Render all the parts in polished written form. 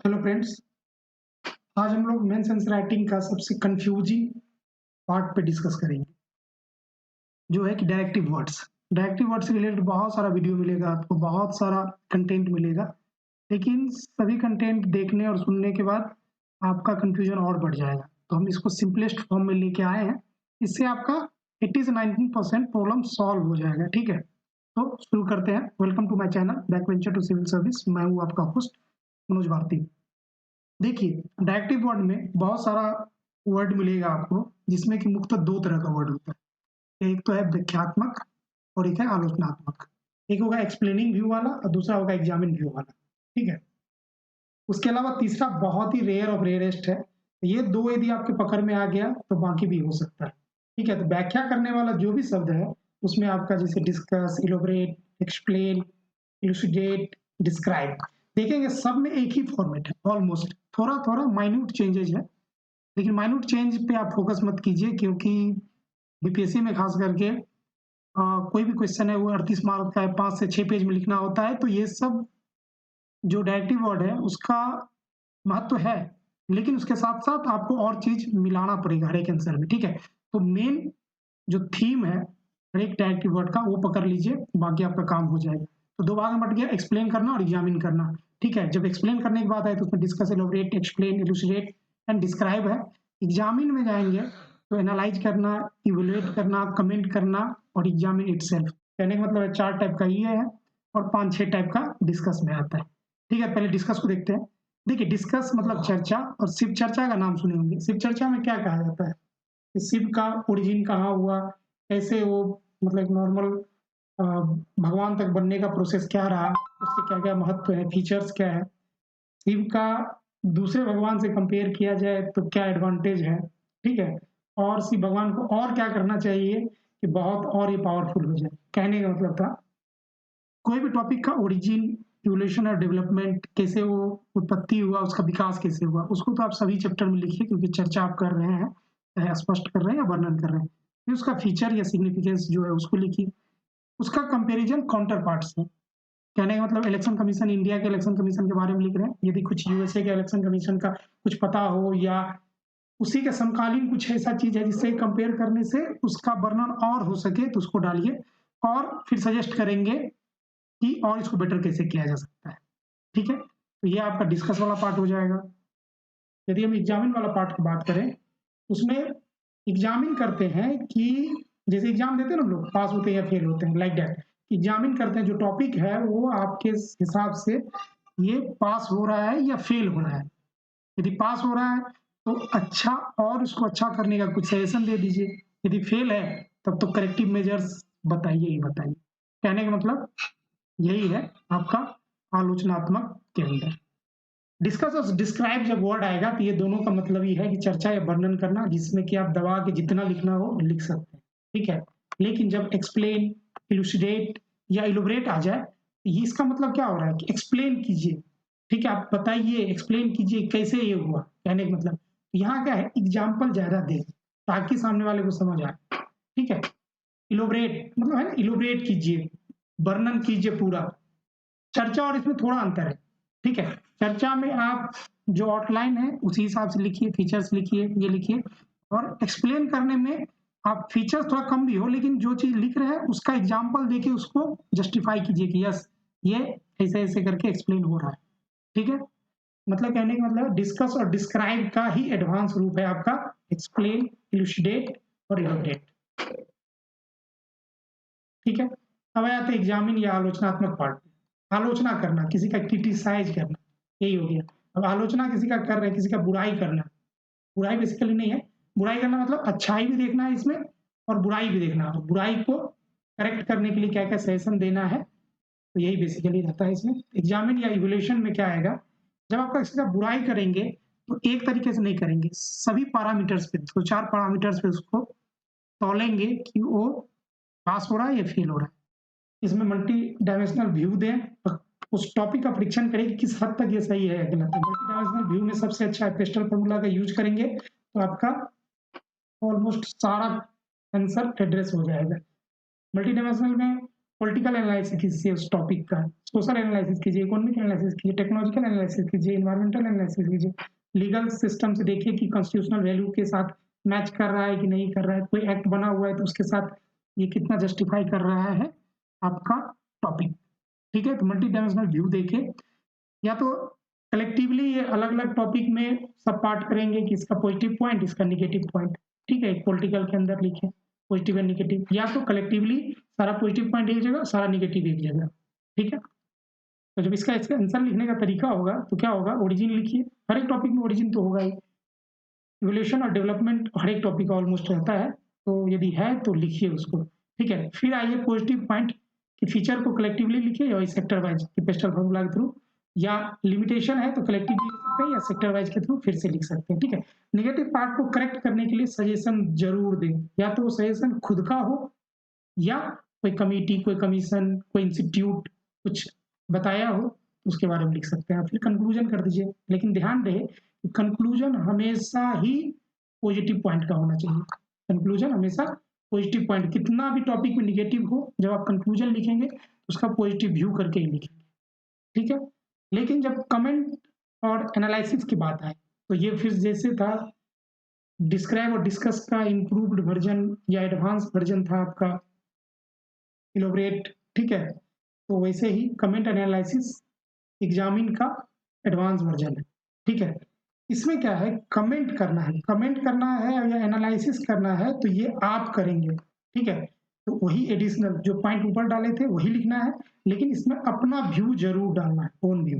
Hello friends, आज हम लोग मेंस आंसर राइटिंग का सबसे कंफ्यूजिंग पार्ट पे डिस्कस करेंगे, जो है कि डायरेक्टिव वर्ड्स। डायरेक्टिव वर्ड से रिलेटेड बहुत सारा वीडियो मिलेगा आपको, बहुत सारा कंटेंट मिलेगा, लेकिन सभी कंटेंट देखने और सुनने के बाद आपका कंफ्यूजन और बढ़ जाएगा। तो हम इसको सिंपलेस्ट फॉर्म में लेके आए हैं, इससे आपका 80 से 90% प्रॉब्लम सॉल्व हो जाएगा। ठीक है, तो शुरू करते हैं। Welcome to my channel back venture to civil service. मैं हूँ आपका होस्ट मनोज भारती। देखिए, डायरेक्टिव वर्ड में बहुत सारा वर्ड मिलेगा आपको, जिसमें कि मुख्यतः दो तरह का वर्ड होता है। एक तो है व्याख्यात्मक और एक है आलोचनात्मक। एक होगा एक्सप्लेनिंग व्यू वाला और दूसरा होगा एग्जामिन व्यू वाला। ठीक है, उसके अलावा तीसरा बहुत ही रेयर और रेयरेस्ट है। ये दो यदि आपके पकड़ में आ गया तो बाकी भी हो सकता है। ठीक है, तो व्याख्या करने वाला जो भी शब्द है उसमें आपका जैसे डिस्कस, इलोबरेट, एक्सप्लेन, इलुसिडेट, डिस्क्राइब, देखेंगे सब में एक ही फॉर्मेट है ऑलमोस्ट। थोड़ा थोड़ा माइन्यूट चेंजेस है, लेकिन माइन्यूट चेंज पे आप फोकस मत कीजिए, क्योंकि बीपीएससी में खास करके कोई भी क्वेश्चन है वो 38 मार्क का है, 5 से 6 पेज में लिखना होता है। तो ये सब जो डायरेक्टिव वर्ड है उसका महत्व है, लेकिन उसके साथ साथ आपको और चीज मिलाना पड़ेगा हर एक आंसर में। ठीक है, तो मेन जो थीम है हर एक डायरेक्टिव वर्ड का वो पकड़ लीजिए, बाकी आपका काम हो जाएगा। तो दो भाग में बट गया, एक्सप्लेन करना और एग्जामिन करना। ठीक है, जब एक्सप्लेन करने की बात आए तो उसमें discuss, elaborate, explain, elucidate and describe है। एग्जामिन में जाएंगे तो एनालाइज करना, इवेलुएट करना, कमेंट करना और एग्जामिन इटसेल्फ। कहने का मतलब है 4 टाइप का ये है और 5-6 टाइप का डिस्कस में आता है। ठीक है, पहले डिस्कस को देखते हैं। देखिए, डिस्कस मतलब चर्चा, और शिव चर्चा का नाम सुने होंगे। शिव चर्चा में क्या कहा जाता है कि शिव का ओरिजिन कहाँ हुआ, कैसे वो मतलब एक नॉर्मल भगवान तक बनने का प्रोसेस क्या रहा, उसके क्या क्या महत्व है, फीचर्स क्या है, शिव का दूसरे भगवान से कंपेयर किया जाए तो क्या एडवांटेज है। ठीक है, और शिव भगवान को और क्या करना चाहिए कि बहुत और ये पावरफुल हो जाए। कहने का मतलब था कोई भी टॉपिक का ओरिजिन, इवोल्यूशन और डेवलपमेंट, कैसे वो उत्पत्ति हुआ, उसका विकास कैसे हुआ, उसको तो आप सभी चैप्टर में लिखिए, क्योंकि चर्चा आप कर रहे हैं, चाहे स्पष्ट कर रहे हैं या वर्णन कर रहे हैं। फिर उसका फीचर या सिग्निफिकेंस जो है उसको लिखिए। उसका कंपैरिजन काउंटर पार्ट से। कहने का मतलब इलेक्शन कमीशन, इंडिया के इलेक्शन कमीशन के बारे में लिख रहे हैं, यदि कुछ यूएसए के इलेक्शन कमीशन का कुछ पता हो या उसी के समकालीन कुछ ऐसा चीज है जिससे कंपेयर करने से उसका वर्णन और हो सके तो उसको डालिए, और फिर सजेस्ट करेंगे कि और इसको बेटर कैसे किया जा सकता है। ठीक है, तो ये आपका डिस्कस वाला पार्ट हो जाएगा। यदि हम एग्जामिन वाला पार्ट की बात करें, उसमें एग्जामिन करते हैं कि जैसे एग्जाम देते हैं ना हम लोग, पास होते हैं या फेल होते हैं, लाइक दैट एग्जामिन करते हैं। जो टॉपिक है वो आपके हिसाब से ये पास हो रहा है या फेल हो रहा है। यदि पास हो रहा है तो अच्छा, और उसको अच्छा करने का कुछ सजेशन दे दीजिए। यदि फेल है तब तो करेक्टिव मेजर्स बताइए ही बताइए। कहने का मतलब यही है आपका आलोचनात्मक के अंदर। डिस्कस और डिस्क्राइब जब वर्ड आएगा तो ये दोनों का मतलब ही है कि चर्चा या वर्णन करना, जिसमें कि आप दबा के जितना लिखना हो लिख सकते हैं। ठीक है, लेकिन जब एक्सप्लेन, इलुसिडेट या इलोबरेट आ जाए तो ये इसका मतलब क्या हो रहा है कि एक्सप्लेन कीजिए। ठीक है, आप बताइए, एक्सप्लेन कीजिए कैसे ये हुआ। कहने का मतलब यहाँ क्या है, एग्जाम्पल ज्यादा दें ताकि सामने वाले को समझ आए। ठीक है, इलोबरेट मतलब है ना, इलोबरेट कीजिए, वर्णन कीजिए पूरा। चर्चा और इसमें थोड़ा अंतर है। ठीक है, चर्चा में आप जो आउटलाइन है उसी हिसाब से लिखिए, फीचर्स लिखिए, ये लिखिए। और एक्सप्लेन करने में आप फीचर्स थोड़ा कम भी हो, लेकिन जो चीज लिख रहे हैं उसका एग्जाम्पल देके उसको जस्टिफाई कीजिए कि यस ये ऐसे ऐसे करके एक्सप्लेन हो रहा है। ठीक है, मतलब कहने का मतलब डिस्कस और डिस्क्राइब का ही एडवांस रूप है आपका एक्सप्लेन, इलुसिडेट और इलोबरेट। ठीक है, अब आते हैं एग्जामिन या आलोचनात्मक पार्ट। आलोचना करना, किसी का क्रिटिसाइज करना, यही हो गया। अब आलोचना किसी का कर रहे हैं, किसी का बुराई करना। बुराई बेसिकली नहीं है, बुराई करना मतलब अच्छाई भी देखना है इसमें और बुराई भी देखना है। बुराई को करेक्ट करने के लिए क्या क्या सजेशन देना है, तो यही बेसिकली रहता है इसमें। एग्जामिन या इवोल्यूशन में क्या आएगा, जब आपका किसी का बुराई करेंगे तो एक तरीके से नहीं करेंगे, सभी पैरामीटर्स पे, तो 4 पैरामीटर्स पे उसको तौलेंगे कि वो पास हो रहा है या फेल हो रहा है। इसमें मल्टी डायमेंशनल व्यू दें और उस टॉपिक का परीक्षण करें कि किस हद तक ये सही है या गलत है। मल्टी डायमेंशनल व्यू में सबसे अच्छा है पेस्टल फॉर्मूला का यूज करेंगे तो आपका ऑलमोस्ट सारा आंसर एड्रेस हो जाएगा। मल्टी डायमेंशनल में पॉलिटिकल एनालिसिस कीजिए उस टॉपिक का, सोशल एनालिसिस कीजिए, इकोनॉमिक एनालिसिस कीजिए, टेक्नोलॉजिकल एनालिसिस कीजिए, एनवायरमेंटल एनालिसिस कीजिए, लीगल सिस्टम से देखिए कि कॉन्स्टिट्यूशनल वैल्यू के साथ मैच कर रहा है कि नहीं कर रहा है, कोई एक्ट बना हुआ है तो उसके साथ ये कितना जस्टिफाई कर रहा है आपका टॉपिक। ठीक है, तो मल्टी डायमेंशनल व्यू देखे, या तो कलेक्टिवली ये अलग अलग टॉपिक में सब पार्ट करेंगे कि इसका पॉजिटिव पॉइंट, इसका निगेटिव पॉइंट। ठीक है, पॉलिटिकल के अंदर लिखे पॉजिटिव एंड निगेटिव, या तो कलेक्टिवली सारा पॉजिटिव पॉइंट एक जगह, सारा निगेटिव एक जगह। ठीक है, तो जब इसका आंसर लिखने का तरीका होगा तो क्या होगा, ओरिजिन लिखिए, हर एक टॉपिक में ओरिजिन तो होगा ही, इवोल्यूशन और डेवलपमेंट हर एक टॉपिक का ऑलमोस्ट रहता है, तो यदि है तो लिखिए उसको। ठीक है, फिर आइए पॉजिटिव पॉइंट कि फीचर को कलेक्टिवली लिखिए या सेक्टर वाइज पेस्टल फॉर्मूला के थ्रू, या लिमिटेशन है तो कलेक्टिवली लिख सकते हैं या सेक्टर वाइज के थ्रू फिर से लिख सकते हैं। ठीक है, नेगेटिव पार्ट को करेक्ट करने के लिए सजेशन जरूर दें, या तो वो सजेशन खुद का हो या कोई कमेटी, कोई कमीशन, कोई इंस्टीट्यूट कुछ बताया हो तो उसके बारे में लिख सकते हैं। फिर कंक्लूजन कर दीजिए, लेकिन ध्यान रहे कंक्लूजन हमेशा ही पॉजिटिव पॉइंट का होना चाहिए। कंक्लूजन हमेशा पॉजिटिव पॉइंट, कितना भी टॉपिक में निगेटिव हो, जब आप कंक्लूजन लिखेंगे उसका पॉजिटिव व्यू करके ही लिखेंगे। ठीक है, लेकिन जब कमेंट और एनालिसिस की बात आए तो ये फिर जैसे था डिस्क्राइब और डिस्कस का इम्प्रूव्ड वर्जन या एडवांस वर्जन था आपका इलोबरेट। ठीक है, तो वैसे ही कमेंट एनालिसिस एग्जामिन का एडवांस वर्जन है। ठीक है, इसमें क्या है, कमेंट करना है, कमेंट करना है या एनालिसिस करना है तो ये आप करेंगे। ठीक है, तो वही एडिशनल जो पॉइंट ऊपर डाले थे वही लिखना है, लेकिन इसमें अपना व्यू जरूर डालना है, ओन व्यू।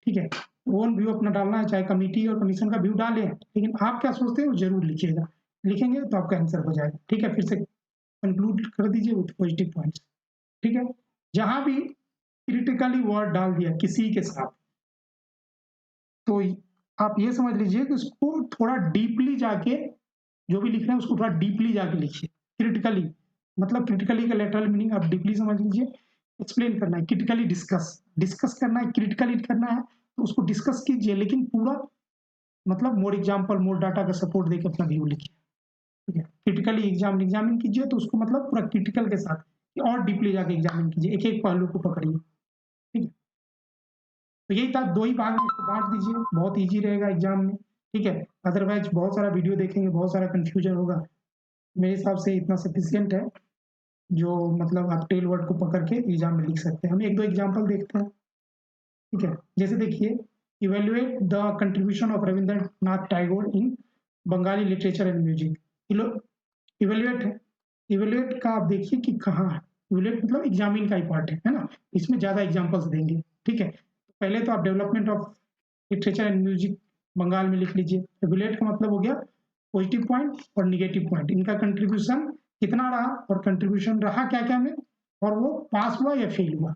ठीक है, ओन व्यू अपना डालना है, चाहे कमेटी और कमीशन का व्यू डालें, लेकिन आप क्या सोचते हैं वो जरूर लिखिएगा, लिखेंगे तो आपका आंसर हो जाएगा। ठीक है, फिर से कंक्लूड कर दीजिए विथ पॉजिटिव पॉइंट्स। ठीक है, जहां भी क्रिटिकली वर्ड डाल दिया किसी के साथ, तो आप ये समझ लीजिए कि उसको थोड़ा डीपली जाके, जो भी लिख रहे हैं उसको थोड़ा डीपली जाके लिखिए। क्रिटिकली मतलब क्रिटिकली का लेटरल मीनिंग आप डीपली समझ लीजिए, एक्सप्लेन करना है, क्रिटिकली डिस्कस, डिस्कस करना है, क्रिटिकली करना है तो उसको डिस्कस कीजिए, लेकिन पूरा मतलब मोर एग्जाम्पल मोर डाटा का सपोर्ट देकर अपना व्यू लिखिए। ठीक है, क्रिटिकली एग्जामिन कीजिए तो उसको मतलब पूरा क्रिटिकल के साथ और डीपली जाके एग्जामिन कीजिए, एक एक पहलू को पकड़िए। ठीक है, तो यही था, दो ही भाग में इसको बांट दीजिए, बहुत ईजी रहेगा एग्जाम में। ठीक है, अदरवाइज बहुत सारा वीडियो देखेंगे, बहुत सारा कंफ्यूजन होगा, मेरे हिसाब से इतना सफिशियंट है जो मतलब आप टेल वर्ड को पकड़ के एग्जाम में लिख सकते हैं। हम एक दो एग्जाम्पल देखते हैं। ठीक है, जैसे देखिए, evaluate the contribution of Rabindranath Tagore in Bengali literature and music. Evaluate है, इवेल्युएट का आप देखिए कि कहाँ है, इवेल्युएट मतलब एग्जामिन का ही पार्ट है ना, इसमें ज़्यादा एग्जाम्पल्स देंगे। ठीक है, पहले तो आप development of literature and music Bengal में लिख लीजिए। इवेल्युएट का मतलब हो गया पॉजिटिव पॉइंट और निगेटिव पॉइंट, इनका कंट्रीब्यूशन कितना रहा और कंट्रीब्यूशन रहा क्या क्या में, और वो पास हुआ या फेल हुआ,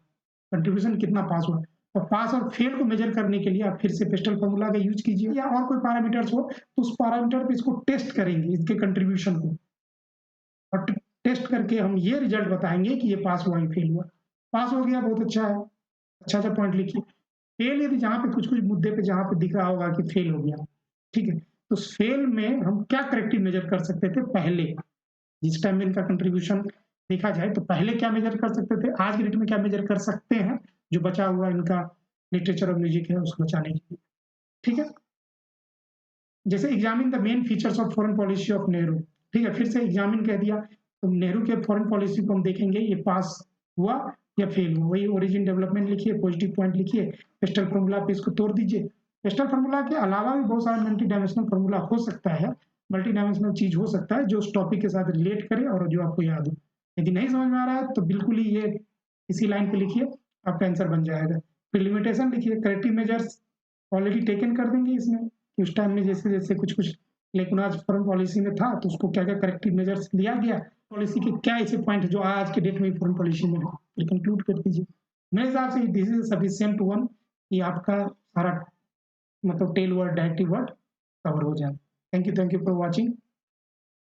कंट्रीब्यूशन कितना पास हुआ। और पास और फेल को मेजर करने के लिए आप फिर से पेस्टल फॉर्मूला का यूज कीजिए, या और कोई पैरामीटर्स हो तो उस पैरामीटर पे इसको टेस्ट करेंगे, इसके कंट्रीब्यूशन को, और टेस्ट करके हम ये रिजल्ट बताएंगे कि ये पास हुआ या फेल हुआ। पास हो गया बहुत अच्छा है, अच्छा अच्छा पॉइंट लिखिए। फेल यदि जहाँ पे कुछ कुछ मुद्दे पे जहाँ पे दिख रहा होगा कि फेल हो गया, ठीक है, तो फेल में हम क्या करेक्टिव मेजर कर सकते थे पहले, जिस टाइम में इनका कंट्रीब्यूशन देखा जाए तो पहले क्या मेजर कर सकते थे, आज के डेट में क्या मेजर कर सकते हैं जो बचा हुआ इनका लिटरेचर और म्यूजिक है उसको बचाने के लिए। ठीक है, जैसे examine the main features of foreign policy of Nehru. ठीक है, फिर से एग्जामिन कह दिया तो नेहरू के फॉरेन पॉलिसी को हम देखेंगे ये पास हुआ या फेल हुआ। वही ओरिजिन डेवलपमेंट लिखिए, पॉजिटिव पॉइंट लिखिए, पेस्टल फॉर्मूला पे इसको तोड़ दीजिए। पेस्टल फॉर्मूला के अलावा भी बहुत सारा मल्टी डायमेंशनल फॉर्मूला हो सकता है, मल्टी डायमेंशनल चीज हो सकता है जो उस टॉपिक के साथ रिलेट करे और जो आपको याद हो। यदि नहीं समझ में आ रहा है तो बिल्कुल ही ये इसी लाइन पे लिखिए, आपका आंसर बन जाएगा। फिर लिमिटेशन लिखिए, करेक्टिव मेजर्स ऑलरेडी टेकन कर देंगे इसमें, कि उस टाइम में जैसे जैसे कुछ कुछ लेकुनाज फॉरेन पॉलिसी में था तो उसको क्या क्या करेक्टिव मेजर्स लिया गया, पॉलिसी के क्या ऐसे पॉइंट जो आज के डेट में फॉरेन पॉलिसी में है, फिर कंक्लूड कर दीजिए। मेरे हिसाब से दिस इज सफिशिएंट वन कि आपका सारा मतलब tell word directive word cover हो जाए। Thank you for watching.